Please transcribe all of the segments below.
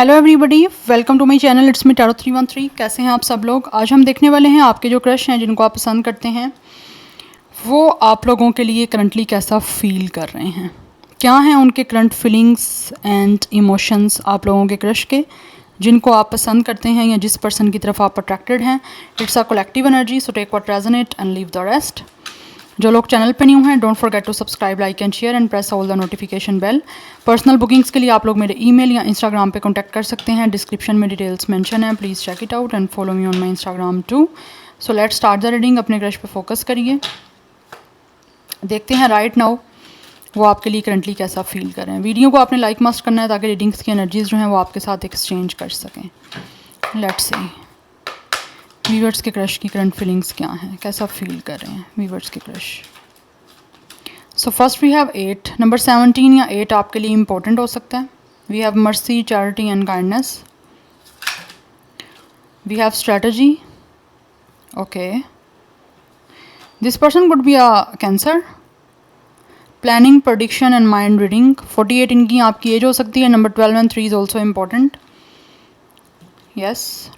Hello everybody, welcome to my channel. It's me tarot 313। कैसे हैं आप सब लोग। आज हम देखने वाले हैं आपके जो क्रश हैं जिनको आप पसंद करते हैं वो आप लोगों के लिए करंटली कैसा फील कर रहे हैं, क्या हैं उनके करंट फीलिंग्स एंड इमोशंस आप लोगों के क्रश के जिनको आप पसंद करते हैं या जिस पर्सन की तरफ आप अट्रैक्टेड हैं। It's a collective energy, so take what resonate and leave the rest. जो लोग चैनल पे न्यू हैं, don't forget to subscribe, like and share and press all the notification bell. Personal bookings के लिए आप लोग मेरे ईमेल या इंस्टाग्राम पे कांटेक्ट कर सकते हैं। डिस्क्रिप्शन में डिटेल्स मेंशन है, please check it out and follow me on my Instagram too. So let's start the reading. अपने क्रश पे फोकस करिए, देखते हैं राइट नाउ वो आपके लिए करंटली कैसा फील कर रहे हैं। वीडियो को आपने लाइक मस्ट करना है ताकि रीडिंग्स की एनर्जीज जो हैं वो आपके साथ एक्सचेंज कर सकें। लेट्स सी व्यूअर्स के क्रश की करंट फीलिंग्स क्या हैं, कैसा फील कर रहे हैं व्यूअर्स के crush. So first we have 8। Number 17 या 8 आपके लिए इंपॉर्टेंट हो सकता है। We have mercy, charity and kindness. We have strategy. Okay, this person could be a cancer. Planning, prediction and mind reading. 48 इनकी आपकी एज हो सकती है। Number 12 and 3 is also important. Yes,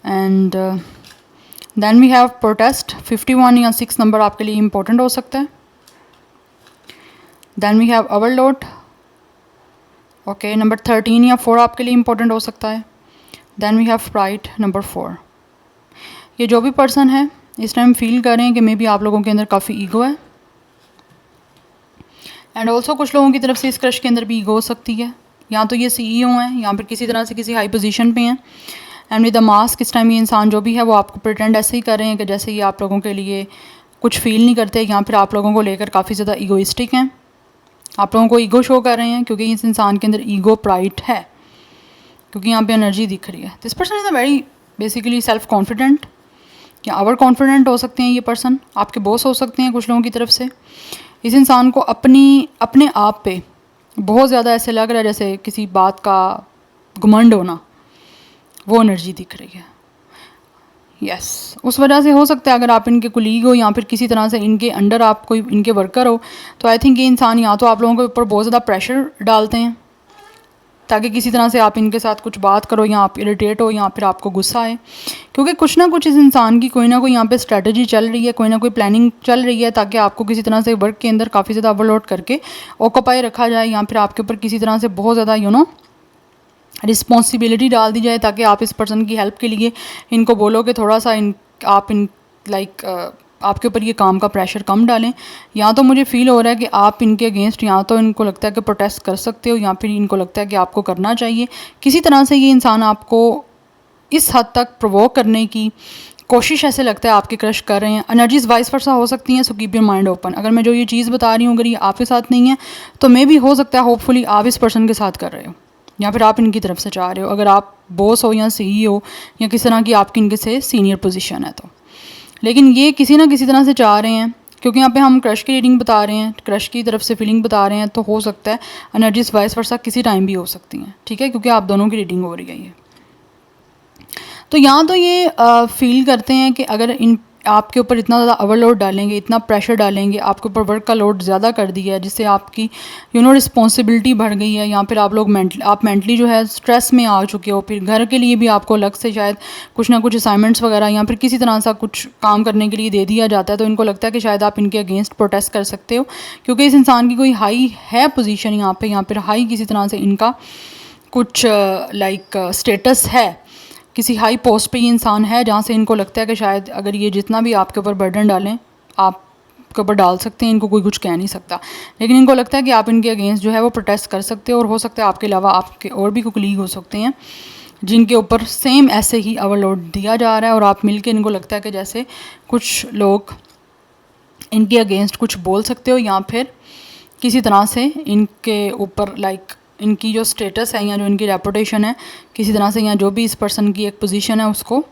and then we have protest. 51 या 6 number आपके लिए important हो सकता है। Then we have overload. Okay, number 13 या 4 आपके लिए इंपॉर्टेंट हो सकता है। Then we have pride, number 4। ये जो भी पर्सन है इस टाइम फील कर रहे हैं कि मे बी आप लोगों के अंदर काफ़ी ईगो है, एंड ऑल्सो कुछ लोगों की तरफ से इस क्रश के अंदर भी ईगो हो सकती है। या तो ये CEO हैं या फिर किसी तरह से किसी हाई पोजीशन पे हैं। एंड विद द मास्क, इस टाइम ये इंसान जो भी है वो आपको प्रिटेंड ऐसे ही कर रहे हैं कि जैसे ये आप लोगों के लिए कुछ फील नहीं करते, या फिर आप लोगों को लेकर काफ़ी ज़्यादा ईगोइस्टिक हैं। आप लोगों को ईगो शो कर रहे हैं क्योंकि इस इंसान के अंदर ईगो, प्राइड है, क्योंकि यहाँ पे एनर्जी दिख रही है। This person is a very basically self confident या ओवर कॉन्फिडेंट हो सकते हैं। ये पर्सन आपके बॉस हो सकते हैं कुछ लोगों की तरफ से। इस इंसान को अपने आप पे बहुत ज़्यादा ऐसे लग रहा है जैसे किसी बात का घमंड होना, वो एनर्जी दिख रही है। यस, उस वजह से हो सकता है अगर आप इनके कुलीग हो या फिर किसी तरह से इनके अंडर आप कोई इनके वर्कर हो, तो आई थिंक ये इंसान या तो आप लोगों के ऊपर बहुत ज़्यादा प्रेशर डालते हैं ताकि किसी तरह से आप इनके साथ कुछ बात करो या आप इरिटेट हो या फिर आपको गुस्सा आए, क्योंकि कुछ ना कुछ इस इंसान की कोई ना कोई यहाँ पे स्ट्रेटजी चल रही है, कोई ना कोई प्लानिंग चल रही है ताकि आपको किसी तरह से वर्क के अंदर काफ़ी ज़्यादा ओवरलोड करके ऑक्यूपाई रखा जाए, या फिर आपके ऊपर किसी तरह से बहुत ज़्यादा रिस्पॉन्सिबिलिटी डाल दी जाए ताकि आप इस पर्सन की हेल्प के लिए इनको बोलो कि थोड़ा सा आपके ऊपर ये काम का प्रेशर कम डालें। या तो मुझे फील हो रहा है कि आप इनके अगेंस्ट या तो इनको लगता है कि प्रोटेस्ट कर सकते हो, या फिर इनको लगता है कि आपको करना चाहिए। किसी तरह से ये इंसान आपको इस हद तक प्रोवोक करने की कोशिश ऐसे लगता है आपके क्रश कर रहे हैं। एनर्जीज वाइस वर्सा हो सकती हैं, so keep your mind open. अगर मैं जो ये चीज़ बता रही हूँ अगर ये आपके साथ नहीं है तो मे भी हो सकता है होपफुली आप इस पर्सन के साथ कर रहे हो या फिर आप इनकी तरफ से चाह रहे हो, अगर आप बॉस हो या CEO या किस तरह की आपकी इनके से सीनियर पोजीशन है तो। लेकिन ये किसी ना किसी तरह से चाह रहे हैं, क्योंकि यहाँ पे हम क्रश की रीडिंग बता रहे हैं, क्रश की तरफ से फीलिंग बता रहे हैं, तो हो सकता है एनर्जीज वाइस वर्सा किसी टाइम भी हो सकती हैं, ठीक है, क्योंकि आप दोनों की रीडिंग हो रही है ये। तो यहाँ तो ये फील करते हैं कि अगर इन आपके ऊपर इतना ज़्यादा ओवरलोड डालेंगे, इतना प्रेशर डालेंगे, आपके ऊपर वर्क का लोड ज़्यादा कर दिया है जिससे आपकी रिस्पॉन्सिबिलिटी बढ़ गई है, या फिर आप मेंटली जो है स्ट्रेस में आ चुके हो, फिर घर के लिए भी आपको अलग से शायद कुछ ना कुछ असाइनमेंट्स वगैरह या फिर किसी तरह सा कुछ काम करने के लिए दे दिया जाता है, तो इनको लगता है कि शायद आप इनके अगेंस्ट प्रोटेस्ट कर सकते हो, क्योंकि इस इंसान की कोई हाई है पोजीशन यहाँ पे, या फिर हाई किसी तरह से इनका कुछ स्टेटस है, किसी हाई पोस्ट पे ये इंसान है जहाँ से इनको लगता है कि शायद अगर ये जितना भी आपके ऊपर बर्डन डालें आपके ऊपर डाल सकते हैं, इनको कोई कुछ कह नहीं सकता। लेकिन इनको लगता है कि आप इनके अगेंस्ट जो है वो प्रोटेस्ट कर सकते हो, और हो सकता है आपके अलावा आपके और भी कोलीग हो सकते हैं जिनके ऊपर सेम ऐसे ही ओवरलोड दिया जा रहा है, और आप मिलके इनको लगता है कि जैसे कुछ लोग इनके अगेंस्ट कुछ बोल सकते हो, या फिर किसी तरह से इनके ऊपर इनकी जो स्टेटस है या जो इनकी रेपुटेशन है किसी तरह से, या जो भी इस पर्सन की एक पोजीशन है उसको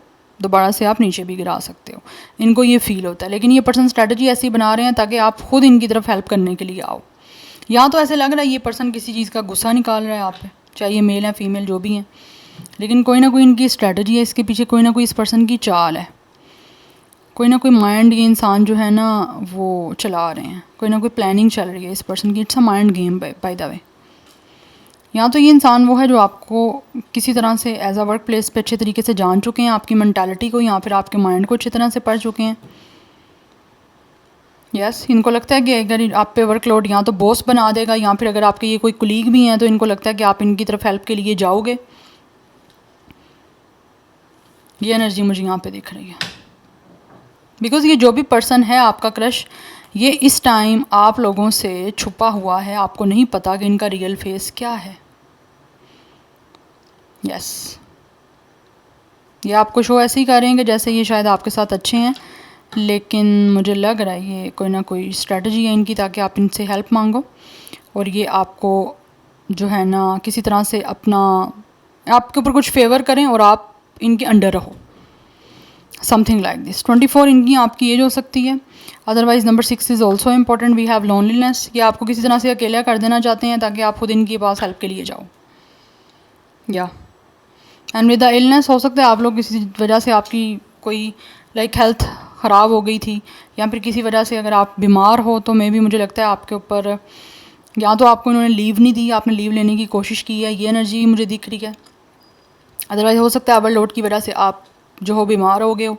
दोबारा से आप नीचे भी गिरा सकते हो, इनको ये फील होता है। लेकिन ये पर्सन स्ट्रेटजी ऐसी बना रहे हैं ताकि आप खुद इनकी तरफ हेल्प करने के लिए आओ। या तो ऐसे लग रहा है ये पर्सन किसी चीज़ का गुस्सा निकाल रहा है आप पे, चाहे ये मेल है फीमेल जो भी हैं, लेकिन कोई ना कोई इनकी स्ट्रेटजी है, इसके पीछे कोई ना कोई इस पर्सन की चाल है, कोई ना कोई माइंड ये इंसान जो है ना वो चला रहे हैं, कोई ना कोई प्लानिंग चल रही है इस पर्सन की। It's a mind game bye the वे। या तो ये इंसान वो है जो आपको किसी तरह से एज अ वर्क प्लेस पे अच्छे तरीके से जान चुके हैं, आपकी मेंटालिटी को या फिर आपके माइंड को अच्छी तरह से पढ़ चुके हैं। यस, इनको लगता है कि अगर आप पे वर्कलोड या तो बॉस बना देगा या फिर अगर आपके ये कोई कुलीग भी हैं तो इनको लगता है कि आप इनकी तरफ हेल्प के लिए जाओगे। ये एनर्जी मुझे यहाँ पे दिख रही है, बिकॉज़ ये जो भी पर्सन है आपका क्रश, ये इस टाइम आप लोगों से छुपा हुआ है, आपको नहीं पता कि इनका रियल फेस क्या है। यस, ये आपको शो ऐसे ही कर रहे हैं कि जैसे ये शायद आपके साथ अच्छे हैं, लेकिन मुझे लग रहा है ये कोई ना कोई स्ट्रेटजी है इनकी ताकि आप इनसे हेल्प मांगो और ये आपको जो है ना किसी तरह से अपना आपके ऊपर कुछ फेवर करें और आप इनके अंडर रहो, समथिंग लाइक दिस। 24 इनकी आपकी एज हो सकती है। Otherwise number 6 is also important. We have loneliness, ये आपको किसी तरह से अकेला कर देना चाहते हैं ताकि आप खुद इनके पास हेल्प के लिए जाओ। या एंड विद द इलनेस, हो सकता है आप लोग किसी वजह से आपकी कोई लाइक हेल्थ ख़राब हो गई थी या फिर किसी वजह से अगर आप बीमार हो तो मे भी मुझे लगता है आपके ऊपर या तो आपको इन्होंने लीव नहीं दी, आपने लीव लेने की कोशिश की है, ये एनर्जी मुझे दिख रही है। अदरवाइज़ हो सकता है ओवरलोड की वजह से आप जो हो बीमार हो गए हो,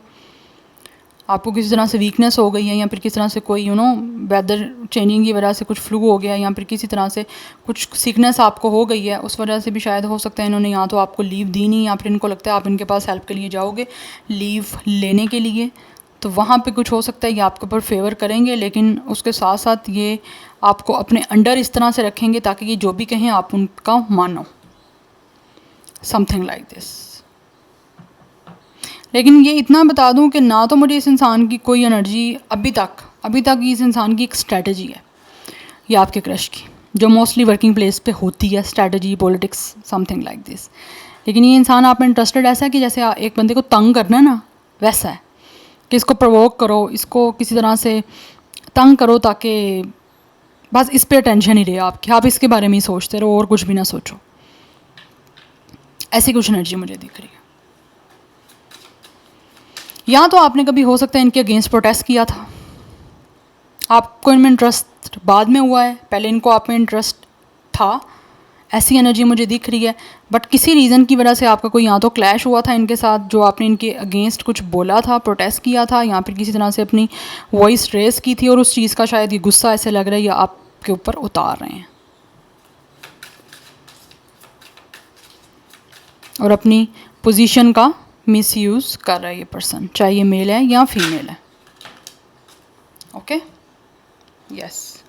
आपको किसी तरह से वीकनेस हो गई है या फिर किसी तरह से कोई वेदर चेंजिंग की वजह से कुछ फ्लू हो गया या फिर किसी तरह से कुछ सिकनेस आपको हो गई है, उस वजह से भी शायद हो सकता है इन्होंने या तो आपको लीव दी नहीं या फिर इनको लगता है आप इनके पास हेल्प के लिए जाओगे लीव लेने के लिए, तो वहाँ पे कुछ हो सकता है ये आपके ऊपर फेवर करेंगे, लेकिन उसके साथ साथ ये आपको अपने अंडर इस तरह से रखेंगे ताकि ये जो भी कहें आप उनका मानो, समथिंग लाइक दिस। लेकिन ये इतना बता दूं कि ना तो मुझे इस इंसान की कोई एनर्जी अभी तक इस इंसान की एक स्ट्रैटेजी है ये आपके क्रश की, जो मोस्टली वर्किंग प्लेस पे होती है, strategy, politics, something like this. लेकिन ये इंसान आप में इंटरेस्टेड ऐसा है कि जैसे एक बंदे को तंग करना है ना, वैसा है कि इसको प्रोवोक करो, इसको किसी तरह से तंग करो ताकि बस इस पे टेंशन ही रहे आपकी, आप इसके बारे में ही सोचते रहो और कुछ भी ना सोचो। ऐसी कुछ एनर्जी मुझे दिख रही है। या तो आपने कभी हो सकता है इनके अगेंस्ट प्रोटेस्ट किया था, आपको इनमें इंटरेस्ट बाद में हुआ है, पहले इनको आप में इंटरेस्ट था, ऐसी एनर्जी मुझे दिख रही है। बट किसी रीज़न की वजह से आपका कोई या तो क्लैश हुआ था इनके साथ, जो आपने इनके अगेंस्ट कुछ बोला था, प्रोटेस्ट किया था या फिर किसी तरह से अपनी वॉइस रेस की थी और उस चीज़ का शायद ये गुस्सा ऐसे लग रहा है या आपके ऊपर उतार रहे हैं और अपनी पोजीशन का मिसयूज़ कर रहा है ये पर्सन, चाहे ये मेल है या फीमेल है। ओके, यस,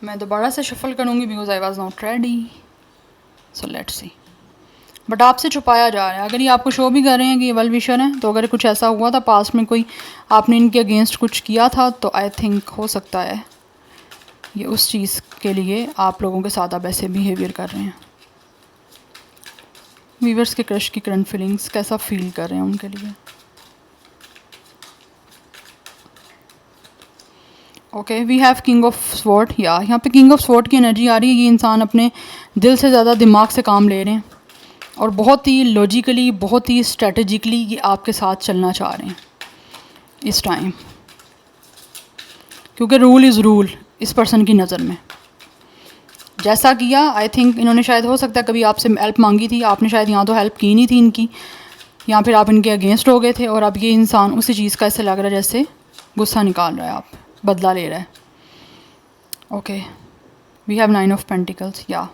मैं दोबारा से शफल करूँगी because I was not ready, so let's see. But आपसे छुपाया जा रहा है। अगर ये आपको शो भी कर रहे हैं कि ये वेल विशर हैं, तो अगर कुछ ऐसा हुआ था पास्ट में, कोई आपने इनके अगेंस्ट कुछ किया था, तो आई थिंक हो सकता है ये उस चीज़ के लिए आप लोगों के साथ आप ऐसे बिहेवियर कर रहे हैं। वीवर्स के क्रश की करंट फीलिंग्स कैसा फील कर रहे हैं उनके लिए। Okay, we have king of sword. या यहाँ पे किंग ऑफ स्वॉर्ड की एनर्जी आ रही है। ये इंसान अपने दिल से ज़्यादा दिमाग से काम ले रहे हैं और बहुत ही लॉजिकली, बहुत ही स्ट्रेटजिकली ये आपके साथ चलना चाह रहे हैं इस टाइम, क्योंकि रूल इज़ रूल इस पर्सन की नज़र में। जैसा किया, आई थिंक इन्होंने शायद हो सकता है कभी आपसे हेल्प मांगी थी, आपने शायद यहाँ तो हेल्प की नहीं थी इनकी, या फिर आप इनके अगेंस्ट हो गए थे और अब ये इंसान उसी चीज़ का ऐसे लग रहा है जैसे गुस्सा निकाल रहा है, आप बदला ले रहा है। Okay, we have 9 of pentacles. या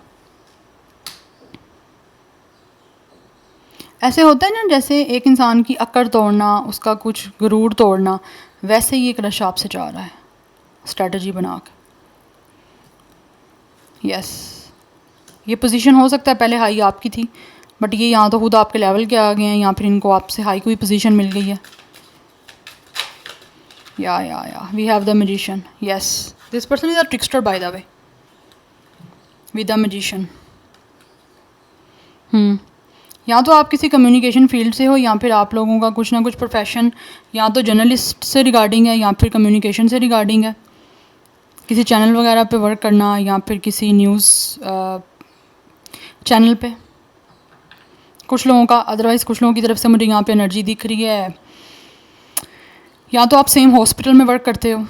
ऐसे होता है ना जैसे एक इंसान की अकड़ तोड़ना, उसका कुछ गुरूर तोड़ना, वैसे ही एक क्रश आपसे चाह रहा है स्ट्रेटजी बना के। यस, ये पोजीशन हो सकता है पहले हाई आपकी थी, बट ये यहाँ तो खुद आपके लेवल के आ गए हैं या फिर इनको आपसे हाई कोई पोजीशन मिल गई है। या we have the magician. Yes, this person is a trickster by the way with the magician. या तो आप किसी कम्युनिकेशन फील्ड से हो या फिर आप लोगों का कुछ ना कुछ प्रोफेशन या तो जर्नलिस्ट से रिगार्डिंग है या फिर कम्युनिकेशन से रिगार्डिंग है, किसी चैनल वगैरह पे वर्क करना या फिर किसी न्यूज़ चैनल पे कुछ लोगों का। अदरवाइज़ कुछ लोगों की तरफ से मुझे यहाँ पे एनर्जी दिख रही है, या तो आप सेम हॉस्पिटल में वर्क करते हो,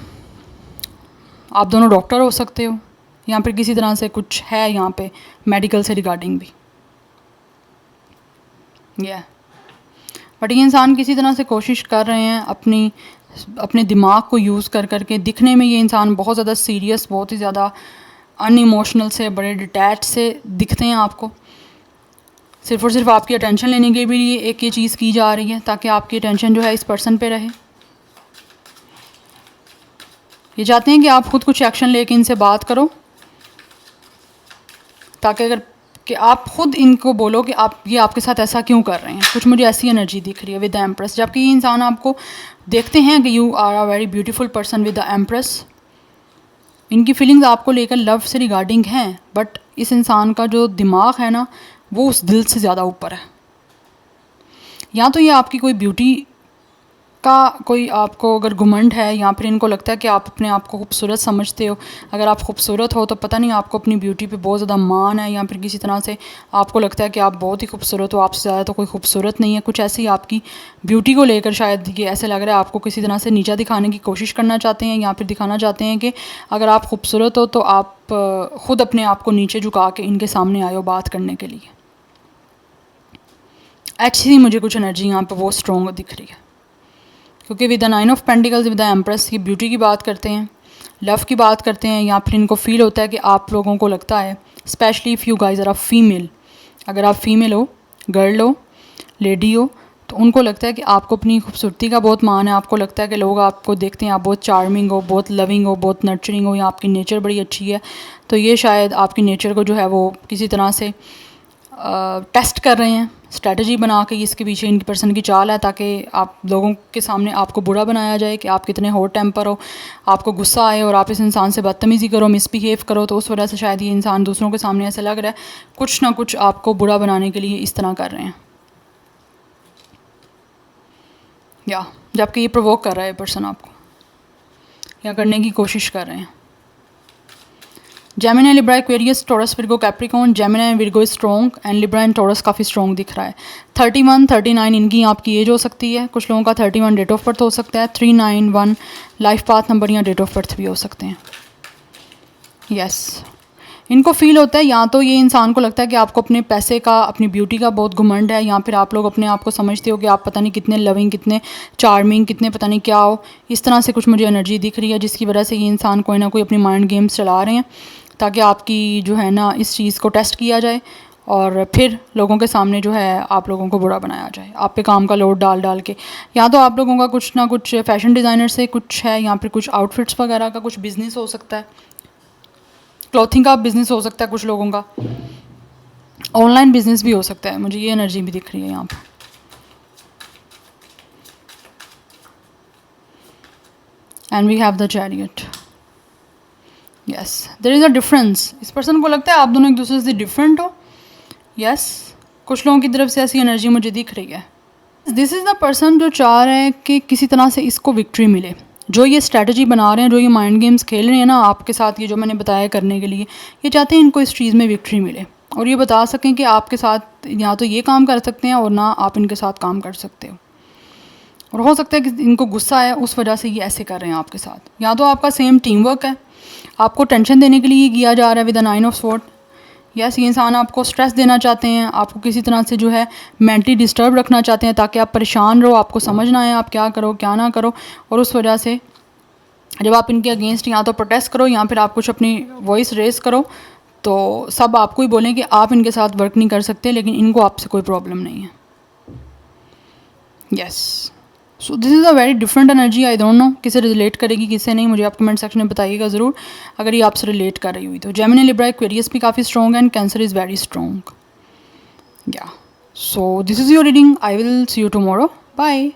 आप दोनों डॉक्टर हो सकते हो, या फिर किसी तरह से कुछ है यहाँ पे मेडिकल से रिगार्डिंग भी। बट ये इंसान किसी तरह से कोशिश कर रहे हैं अपने दिमाग को यूज़ कर करके। दिखने में ये इंसान बहुत ज़्यादा सीरियस, बहुत ही ज़्यादा अनइमोशनल से, बड़े डिटैच से दिखते हैं आपको। सिर्फ़ और सिर्फ आपकी अटेंशन लेने के लिए एक ये चीज़ की जा रही है ताकि आपकी अटेंशन जो है इस पर्सन पे रहे। ये चाहते हैं कि आप खुद कुछ एक्शन लेके इनसे बात करो, ताकि अगर कि आप खुद इनको बोलो कि आप ये आपके साथ ऐसा क्यों कर रहे हैं। कुछ मुझे ऐसी एनर्जी दिख रही है विद द एम्प्रेस, जबकि ये इंसान आपको देखते हैं कि you are a very beautiful person with the empress. इनकी फीलिंग्स आपको लेकर लव से रिगार्डिंग हैं, बट इस इंसान का जो दिमाग है ना वो उस दिल से ज़्यादा ऊपर है। या तो ये आपकी कोई ब्यूटी का कोई आपको अगर घुमंड है, या फिर इनको लगता है कि आप अपने आप को खूबसूरत समझते हो। अगर आप खूबसूरत हो तो पता नहीं आपको अपनी ब्यूटी पे बहुत ज़्यादा मान है, या फिर किसी तरह से आपको लगता है कि आप बहुत ही खूबसूरत हो, आपसे ज़्यादा तो कोई खूबसूरत नहीं है। कुछ ऐसी आपकी ब्यूटी को लेकर शायद ये ऐसे लग रहा है आपको किसी तरह से नीचा दिखाने की कोशिश करना चाहते हैं, या फिर दिखाना चाहते हैं कि अगर आप खूबसूरत हो तो आप ख़ुद अपने आप को नीचे झुका के इनके सामने आए हो बात करने के लिए। एक्चुअली मुझे कुछ एनर्जी यहाँ पर बहुत स्ट्रॉन्ग दिख रही है, क्योंकि with the 9 of pentacles with the empress ये ब्यूटी की बात करते हैं, लव की बात करते हैं, या फिर इनको फील होता है कि आप लोगों को लगता है, specially if you guys are a female, अगर आप फीमेल हो, गर्ल हो, लेडी हो, तो उनको लगता है कि आपको अपनी खूबसूरती का बहुत मान है। आपको लगता है कि लोग आपको देखते हैं आप बहुत चार्मिंग हो, बहुत लविंग हो, बहुत नर्चरिंग हो, या आपकी नेचर बड़ी अच्छी है। तो ये शायद आपकी नेचर को जो है वो किसी तरह से टेस्ट कर रहे हैं, स्ट्रेटजी बना के। इसके पीछे इनकी पर्सन की चाल है ताकि आप लोगों के सामने आपको बुरा बनाया जाए कि आप कितने हॉट टेम्पर हो, आपको गुस्सा आए और आप इस इंसान से बदतमीज़ी करो, मिसबिहेव करो। तो उस वजह से शायद ये इंसान दूसरों के सामने ऐसा लग रहा है कुछ ना कुछ आपको बुरा बनाने के लिए इस तरह कर रहे हैं, या जबकि ये प्रोवोक कर रहा है पर्सन आपको, या करने की कोशिश कर रहे हैं। Gemini, Libra, Aquarius, taurus, Virgo, Capricorn. Gemini and Virgo strong and Libra and taurus काफ़ी स्ट्रॉन्ग दिख रहा है। 31, 39 इनकी आपकी एज हो सकती है। कुछ लोगों का 31 डेट ऑफ बर्थ हो सकता है। 391 लाइफ पाथ नंबर या डेट ऑफ बर्थ भी हो सकते हैं। यस, इनको फील होता है, या तो ये इंसान को लगता है कि आपको अपने पैसे का, अपनी ब्यूटी का बहुत घमंड है, या फिर आप लोग अपने आप को समझते हो कि आप पता नहीं कितने लविंग, कितने चार्मिंग, कितने पता नहीं क्या हो। इस तरह से कुछ मुझे एनर्जी दिख रही है, जिसकी वजह से ये इंसान कोई ना कोई अपनी माइंड गेम्स चला रहे हैं ताकि आपकी जो है ना इस चीज़ को टेस्ट किया जाए और फिर लोगों के सामने जो है आप लोगों को बुरा बनाया जाए, आप पे काम का लोड डाल डाल के। या तो आप लोगों का कुछ ना कुछ फ़ैशन डिज़ाइनर से कुछ है, या फिर कुछ आउटफिट्स वगैरह का कुछ बिज़नेस हो सकता है, क्लॉथिंग का बिज़नेस हो सकता है, कुछ लोगों का ऑनलाइन बिज़नेस भी हो सकता है। मुझे ये एनर्जी भी दिख रही है यहाँ पर। And we have the chariot. Yes, there is a difference. इस पर्सन को लगता है आप दोनों एक दूसरे से डिफरेंट हो। यस, कुछ लोगों की तरफ से ऐसी एनर्जी मुझे दिख रही है। दिस इज़ द पर्सन जो चाह रहे हैं कि किसी तरह से इसको विक्ट्री मिले। जो ये स्ट्रैटेजी बना रहे हैं, जो ये माइंड गेम्स खेल रहे हैं ना आपके साथ, ये जो मैंने बताया करने के लिए, ये चाहते हैं इनको इस चीज़ में विक्ट्री मिले और ये बता सकें कि आपके साथ या तो ये काम कर सकते हैं और ना आप इनके साथ काम कर सकते हो। और हो सकता है कि इनको गुस्सा है, उस वजह से ये ऐसे कर रहे हैं आपके साथ। या तो आपका सेम टीम वर्क है, आपको टेंशन देने के लिए किया जा रहा है with the 9 of sword. Yes, ये इंसान आपको स्ट्रेस देना चाहते हैं, आपको किसी तरह से जो है मेंटली डिस्टर्ब रखना चाहते हैं ताकि आप परेशान रहो, आपको समझ ना आए आप क्या करो क्या ना करो। और उस वजह से जब आप इनके अगेंस्ट या तो प्रोटेस्ट करो या फिर आप कुछ अपनी वॉइस रेस करो तो सब आपको ही बोलें कि आप इनके साथ वर्क नहीं कर सकते, लेकिन इनको आपसे कोई प्रॉब्लम नहीं है। Yes, so this is a very different energy. I don't know किसे रिलेट करेगी किसे नहीं, मुझे आप कमेंट सेक्शन में बताइएगा ज़रूर अगर ये आपसे रिलेट कर रही हुई तो। जेमिनी, लिब्रा, एक्वेरियस भी काफ़ी स्ट्रॉन्ग है and Cancer is very strong. Yeah so this is your reading. I will see you tomorrow. Bye.